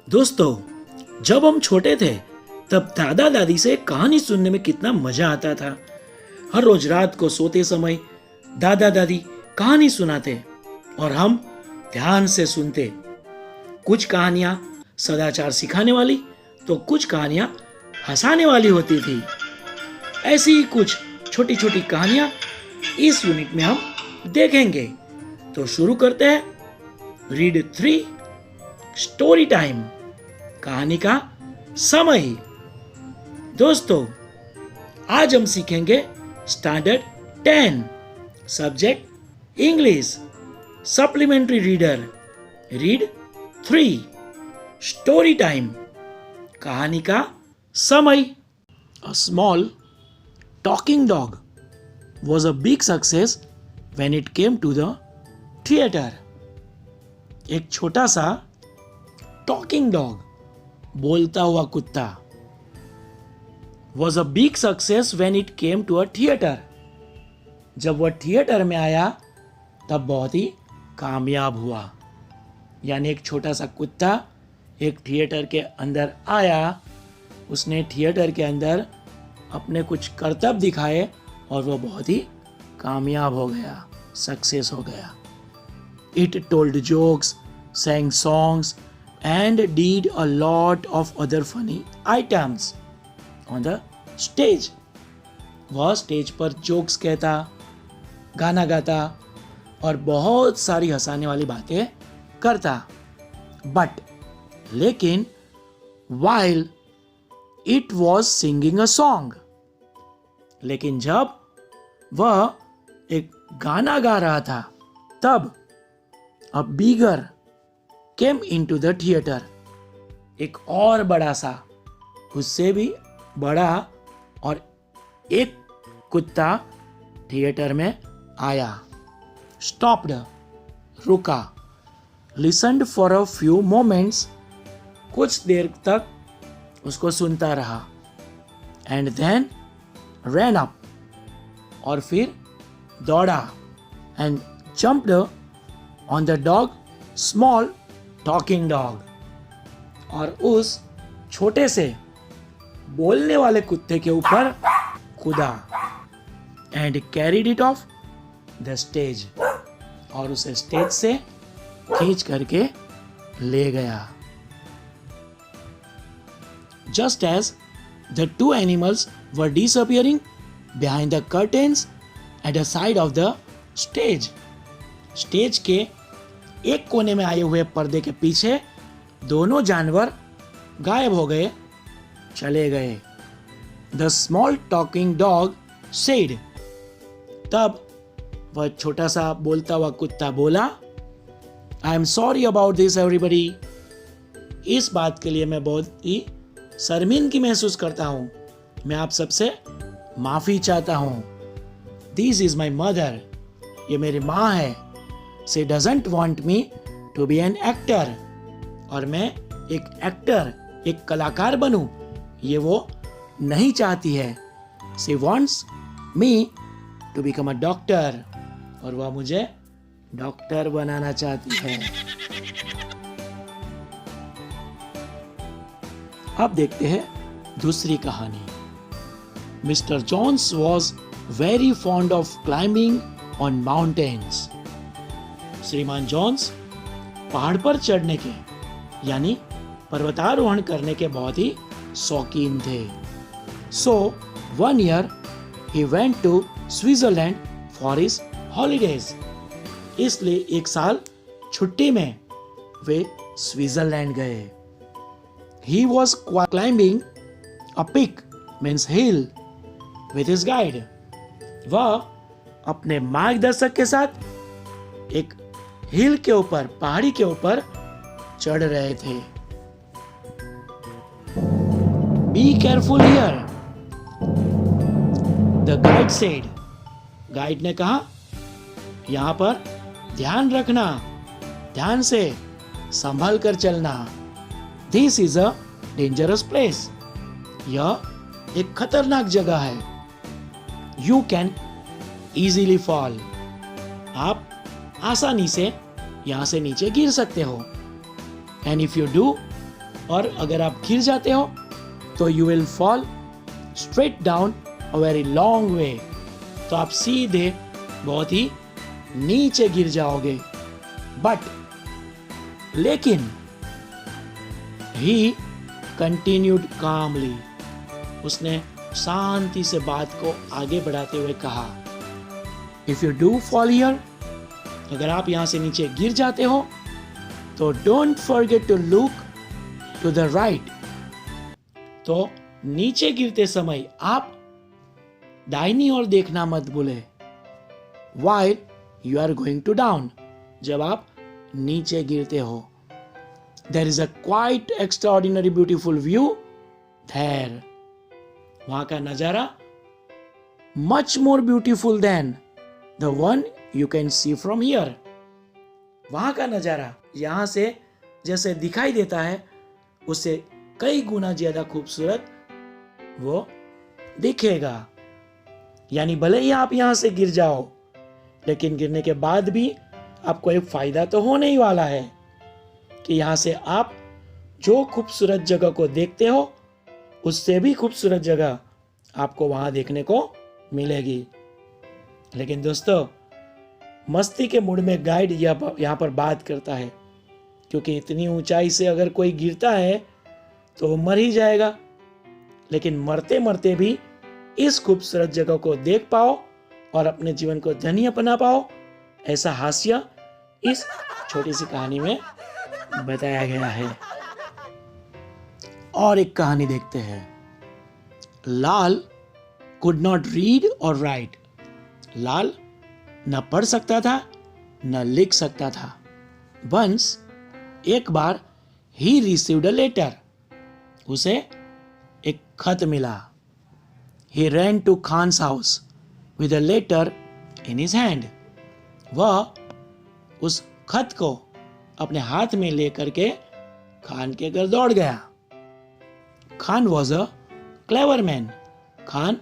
दोस्तों, जब हम छोटे थे तब दादा दादी से कहानी सुनने में कितना मजा आता था। हर रोज रात को सोते समय दादा दादी कहानी सुनाते और हम ध्यान से सुनते। कुछ कहानियां सदाचार सिखाने वाली तो कुछ कहानियां हंसाने वाली होती थी। ऐसी ही कुछ छोटी छोटी कहानियां इस यूनिट में हम देखेंगे। तो शुरू करते हैं। रीड 3 स्टोरी टाइम, कहानी का समय। दोस्तों, आज हम सीखेंगे standard 10, subject English, supplementary reader. Read 3 story time, कहानी का समय। A small talking dog was a big success when it came to the theater. एक छोटा सा टॉकिंग डॉग, बोलता हुआ कुत्ता, was a big success when it came to a theater. जब वह थिएटर में आया तब बहुत ही कामयाब हुआ। यानी एक छोटा सा कुत्ता एक थिएटर के अंदर आया, उसने थिएटर के अंदर अपने कुछ करतब दिखाए और वह बहुत ही कामयाब हो गया, सक्सेस हो गया। It told jokes, sang songs and did a lot of other funny items on the stage. वह स्टेज पर जोक्स कहता, गाना गाता और बहुत सारी हंसाने वाली बातें करता। बट लेकिन while it was singing a song, लेकिन जब वह एक गाना गा रहा था तब a bigger came into the theater. एक और बड़ा सा, उससे भी बड़ा और एक कुत्ता थिएटर में आया। Stopped, रुका। Listened for a few moments, कुछ देर तक उसको सुनता रहा। And then ran up, और फिर दौड़ा। And jumped on the dog, small talking dog, और उस छोटे से बोलने वाले कुत्ते के ऊपर कूदा। And carried it off the stage, और उसे स्टेज से खींच करके ले गया। Just as the two animals were disappearing behind the curtains at the side of the stage. Stage के एक कोने में आए हुए पर्दे के पीछे दोनों जानवर गायब हो गए, चले गए। The small talking dog said, तब वह छोटा सा बोलता हुआ कुत्ता बोला, I am sorry about this everybody. इस बात के लिए मैं बहुत ही शर्मिंदगी महसूस करता हूँ। मैं आप सबसे माफी चाहता हूँ। This is my mother. ये मेरी माँ है। She doesn't want me to be an actor. और मैं एक एक्टर, एक कलाकार बनूं, ये वो नहीं चाहती है। She wants me to become a doctor. और वह मुझे डॉक्टर बनाना चाहती है। अब देखते हैं दूसरी कहानी। Mister Johns was very fond of climbing on mountains. श्रीमान जॉन्स पहाड़ पर चढ़ने के यानी पर्वतारोहण करने के बहुत ही शौकीन थे। So one year he went to Switzerland for his holidays. इसलिए एक साल छुट्टी में वे स्विट्जरलैंड गए। He was climbing a peak, means hill, with his guide. वह अपने मार्गदर्शक के साथ एक हिल के ऊपर, पहाड़ी के ऊपर चढ़ रहे थे। Be careful here, the guide said. Guide ने कहा, यहाँ पर ध्यान रखना, ध्यान से संभल कर चलना। This is a dangerous place. यह एक खतरनाक जगह है। You can easily fall. आप आसानी से यहाँ से नीचे गिर सकते हो। And if you do, और अगर आप गिर जाते हो तो you will fall straight down a very long way, तो आप सीधे बहुत ही नीचे गिर जाओगे। बट लेकिन ही कंटिन्यूड कामली, उसने शांति से बात को आगे बढ़ाते हुए कहा, if you do fall here, अगर आप यहां से नीचे गिर जाते हो तो don't forget to look to the right, तो नीचे गिरते समय आप दाहिनी ओर देखना मत भूले। While you are going to down, जब आप नीचे गिरते हो। There is a quite extraordinary beautiful view there, वहां का नजारा much more beautiful than the one you can see from here, वहां का नजारा यहां से जैसे दिखाई देता है उससे कई गुना ज्यादा खूबसूरत वो दिखेगा। यानी भले ही आप यहां से गिर जाओ, लेकिन गिरने के बाद भी आपको एक फायदा तो होने ही वाला है कि यहां से आप जो खूबसूरत जगह को देखते हो उससे भी खूबसूरत जगह आपको वहां देखने को मिलेगी। लेकिन दोस्तों, मस्ती के मूड में गाइड यहाँ पर बात करता है, क्योंकि इतनी ऊंचाई से अगर कोई गिरता है तो वो मर ही जाएगा, लेकिन मरते मरते भी इस खूबसूरत जगह को देख पाओ और अपने जीवन को धन्य बना पाओ, ऐसा हास्य इस छोटी सी कहानी में बताया गया है। और एक कहानी देखते हैं। लाल कुड नॉट रीड और राइट, लाल न पढ़ सकता था न लिख सकता था। वंस, एक बार, ही रिसीव्ड अ लेटर, उसे एक खत मिला। He ran to Khan's house with a letter in his hand, वह उस खत को अपने हाथ में लेकर के खान के घर दौड़ गया। Khan was a clever man, Khan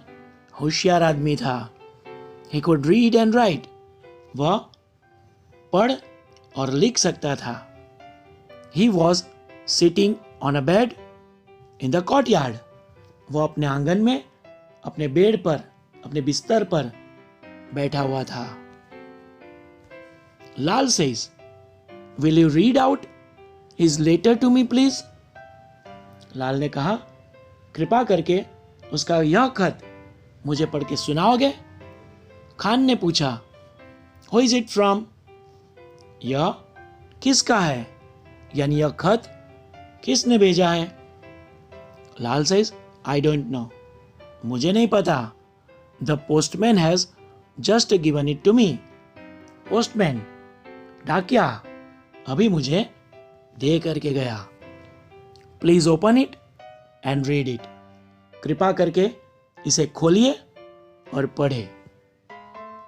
होशियार आदमी था। He could read and right, वह पढ़ और लिख सकता था। He was sitting on a bed in the courtyard, वह अपने आंगन में अपने बेड पर, अपने बिस्तर पर बैठा हुआ था। Lal says, will you read out his letter to me please, Lal ने कहा, कृपा करके उसका यह खत मुझे पढ़ के सुनाओगे। खान ने पूछा, हु इज इट फ्रॉम, यह किसका है, यानी यह खत किसने भेजा है। Lal says, I don't know, मुझे नहीं पता। The postman has just given it to me, postman, डाकिया, अभी मुझे दे करके गया। Please open it and read it, कृपा करके इसे खोलिए और पढ़े।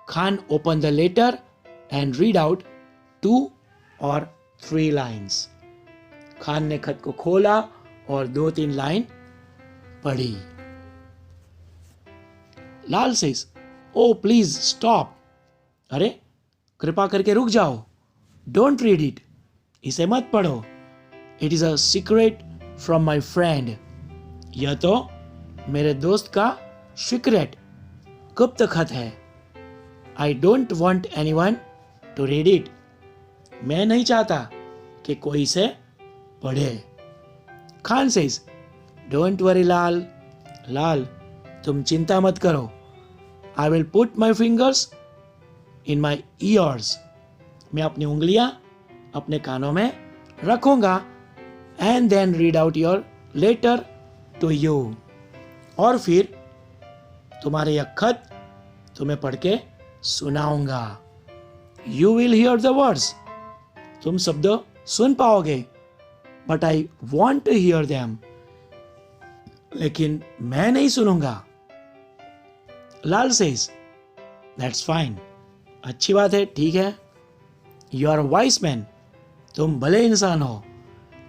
Khan open the letter and read out 2 or 3 lines, Khan ने खत को खोला और 2-3 लाइन पढ़ी। Lal says, oh please stop, अरे कृपा करके रुक जाओ। डोंट रीड इट, इसे मत पढ़ो। It is a secret from my friend, यह तो मेरे दोस्त का सीक्रेट, गुप्त खत है। I don't want anyone to read it, मैं नहीं चाहता कि कोई इसे पढ़े। Khan says, don't worry Lal, Lal तुम चिंता मत करो। I will put my fingers in my ears, मैं अपनी उंगलियां अपने कानों में रखूंगा। And then read out your letter to you, और फिर तुम्हारे यह खत तुम्हें पढ़ के सुनाऊंगा। You will hear the words, तुम शब्द सुन पाओगे, but I want to hear them, लेकिन मैं नहीं सुनूंगा। लाल सेज, दैट्स फाइन, अच्छी बात है, ठीक है। यू आर वाइस मैन, तुम भले इंसान हो।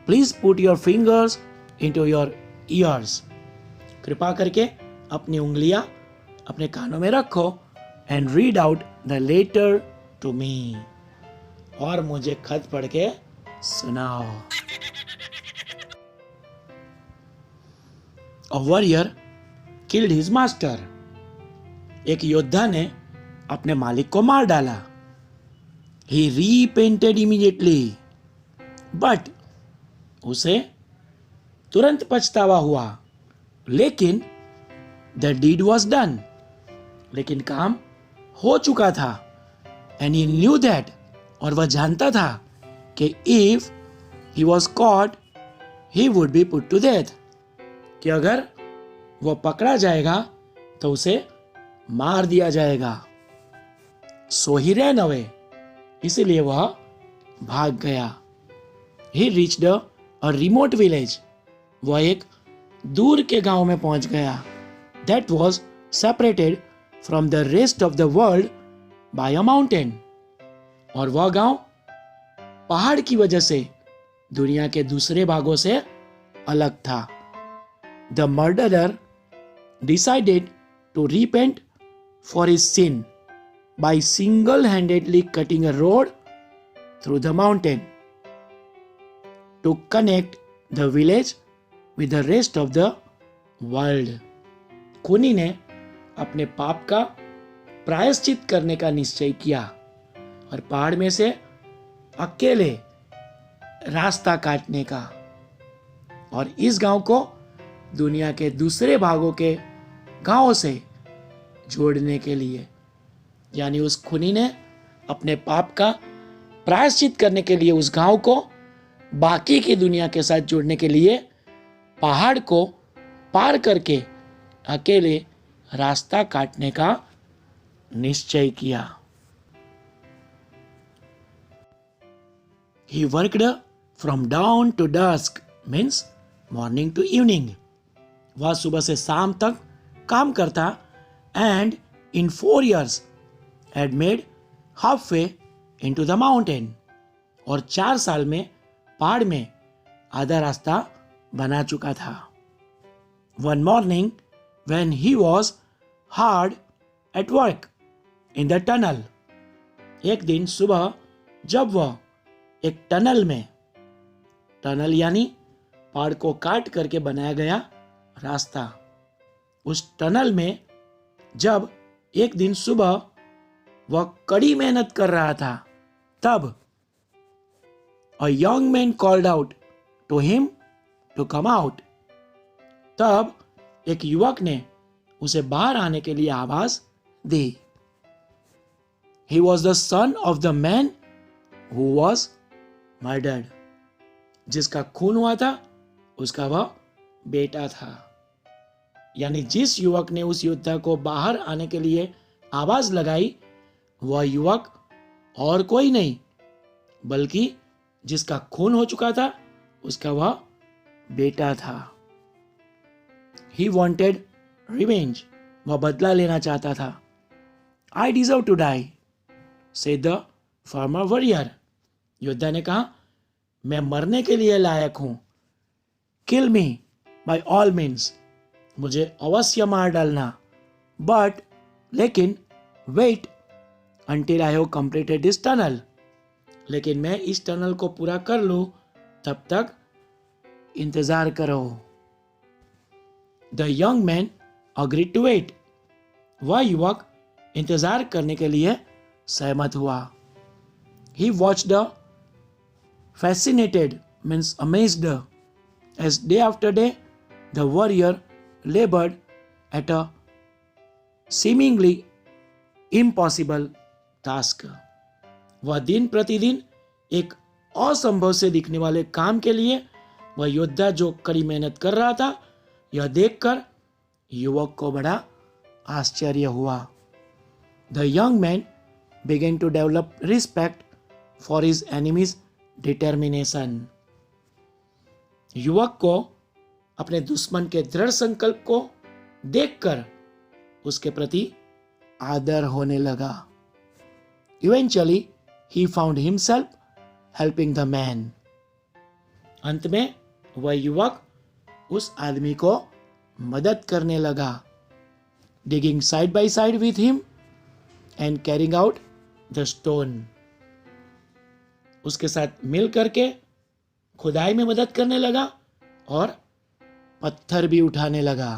Please put your fingers into your ears, कृपा करके अपनी उंगलियां अपने कानों में रखो। And read out the letter to me, और मुझे खत पढ़ के सुनाओ। A warrior killed his master. एक योद्धा ने अपने मालिक को मार डाला. He repented immediately. But उसे तुरंत पछतावा हुआ. लेकिन the deed was done. लेकिन काम हो चुका था. And he knew that. और वह जानता था कि if he was caught, he would be put to death. कि अगर वह पकड़ा जाएगा तो उसे मार दिया जाएगा. So he ran away. इसीलिए वह भाग गया. He reached a remote village. वह एक दूर के गांव में पहुंच गया. That was separated from the rest of the world by a mountain. और वह गांव पहाड़ की वजह से दुनिया के दूसरे भागों से अलग था. The murderer decided to repent for his sin by single-handedly cutting a road through the mountain to connect the village with the rest of the world. खूनी ने अपने पाप का प्रायश्चित करने का निश्चय किया और पहाड़ में से अकेले रास्ता काटने का और इस गांव को दुनिया के दूसरे भागों के गांवों से जोड़ने के लिए. यानी उस खूनी ने अपने पाप का प्रायश्चित करने के लिए उस गांव को बाकी की दुनिया के साथ जोड़ने के लिए पहाड़ को पार करके अकेले रास्ता काटने का निश्चय किया. He worked from dawn to dusk, means morning to evening. वह सुबह से शाम तक काम करता and in 4 years had made halfway into the mountain. और 4 साल में पहाड़ में आधा रास्ता बना चुका था. One morning when he was hard at work in the tunnel. एक दिन सुबह जब वह एक टनल यानी पहाड़ को काट करके बनाया गया रास्ता, उस टनल में जब एक दिन सुबह वह कड़ी मेहनत कर रहा था, तब a young man called out to him to come out. तब एक युवक ने उसे बाहर आने के लिए आवाज दी. He was the son of the man who was murdered. जिसका खून हुआ था उसका वह बेटा था. यानी जिस युवक ने उस योद्धा को बाहर आने के लिए आवाज लगाई, वह युवक और कोई नहीं बल्कि जिसका खून हो चुका था उसका वह बेटा था. He wanted revenge. वह बदला लेना चाहता था. I deserve to die, said the former warrior. योद्धा ने कहा, मैं मरने के लिए लायक हूं. Kill me by all means. मुझे अवश्य मार डालना. But लेकिन wait until I have completed this tunnel. लेकिन मैं इस टनल को पूरा कर लूं, तब तक इंतजार करो. The young man agreed to wait. वह युवक इंतजार करने के लिए सहमत हुआ. He watched fascinated, means amazed, as day after day the warrior labored at a seemingly impossible task. वह दिन प्रतिदिन एक असंभव से दिखने वाले काम के लिए वह योद्धा जो कड़ी मेहनत कर रहा था, यह देखकर युवक को बड़ा आश्चर्य हुआ. The young man began to develop respect for his enemy's determination. युवक को अपने दुश्मन के दृढ़ संकल्प को देखकर उसके प्रति आदर होने लगा. Eventually, he found himself helping the man. अंत में वह युवक उस आदमी को मदद करने लगा. Digging side by side with him and carrying out the stone. उसके साथ मिल करके खुदाई में मदद करने लगा और पत्थर भी उठाने लगा।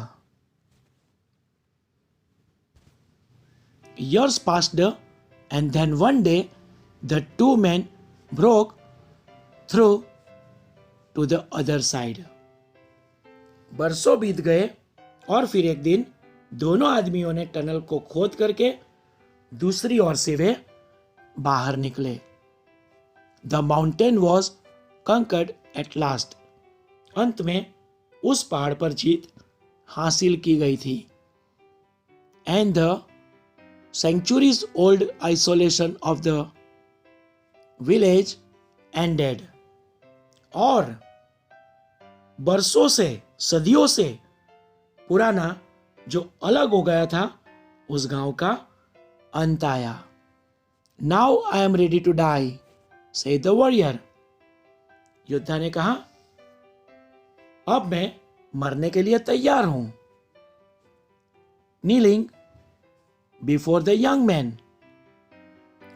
Years passed and then one day the two men broke through to the other side. बरसों बीत गए और फिर एक दिन दोनों आदमियों ने टनल को खोद करके दूसरी ओर से वे बाहर निकले। The mountain was conquered at last. अंत में उस पहाड़ पर जीत हासिल की गई थी। And the centuries old isolation of the village ended. और बरसों से, सदियों से पुराना जो अलग हो गया था उस गांव का अंत आया। Now I am ready to die, said the warrior. योद्धा ने कहा, अब मैं मरने के लिए तैयार हूं। Kneeling before the young man,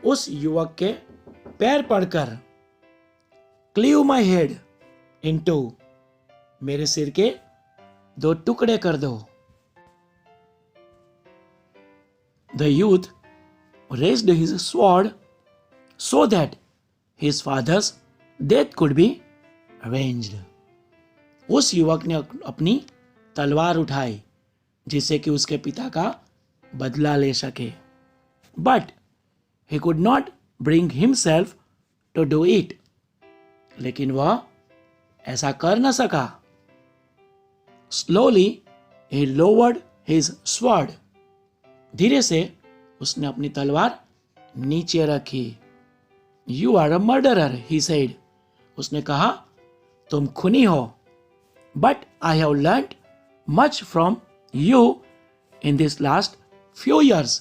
उस युवक के पैर पड़कर Cleave my head in two, मेरे सिर के दो टुकड़े कर दो। The youth raised his sword so that his father's death could be avenged. उस युवक ने अपनी तलवार उठाई जिससे कि उसके पिता का बदला ले सके। But he could not bring himself to do it. लेकिन वह ऐसा कर न सका। Slowly he lowered his sword. धीरे से उसने अपनी तलवार नीचे रखी। You are a murderer, he said. उसने कहा, तुम खूनी हो। But I have learned much from you in this last few years.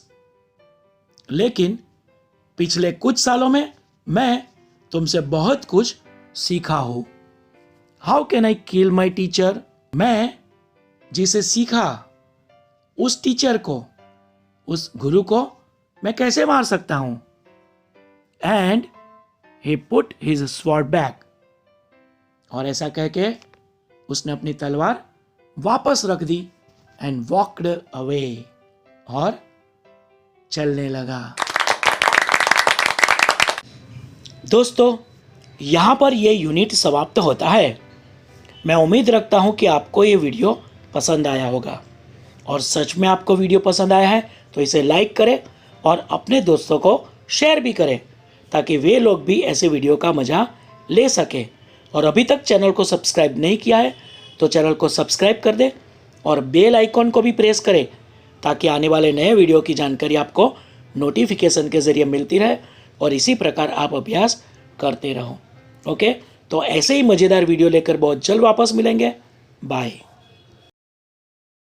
लेकिन पिछले कुछ सालों में मैं तुमसे बहुत कुछ सीखा हूं। How can I kill my teacher? मैं जिसे सीखा उस टीचर को, उस गुरु को मैं कैसे मार सकता हूं? And he put his sword back. और ऐसा कह के उसने अपनी तलवार वापस रख दी and walked away. और चलने लगा। दोस्तों, यहां पर यह यूनिट समाप्त होता है। मैं उम्मीद रखता हूं कि आपको ये वीडियो पसंद आया होगा, और सच में आपको वीडियो पसंद आया है तो इसे लाइक करें और अपने दोस्तों को शेयर भी करें ताकि वे लोग भी ऐसे वीडियो का मज़ा ले सकें। और अभी तक चैनल को सब्सक्राइब नहीं किया है तो चैनल को सब्सक्राइब कर दें और बेल आइकॉन को भी प्रेस करें ताकि आने वाले नए वीडियो की जानकारी आपको नोटिफिकेशन के ज़रिए मिलती रहे और इसी प्रकार आप अभ्यास करते रहो। ओके, तो ऐसे ही मज़ेदार वीडियो लेकर बहुत जल्द वापस मिलेंगे। बाय।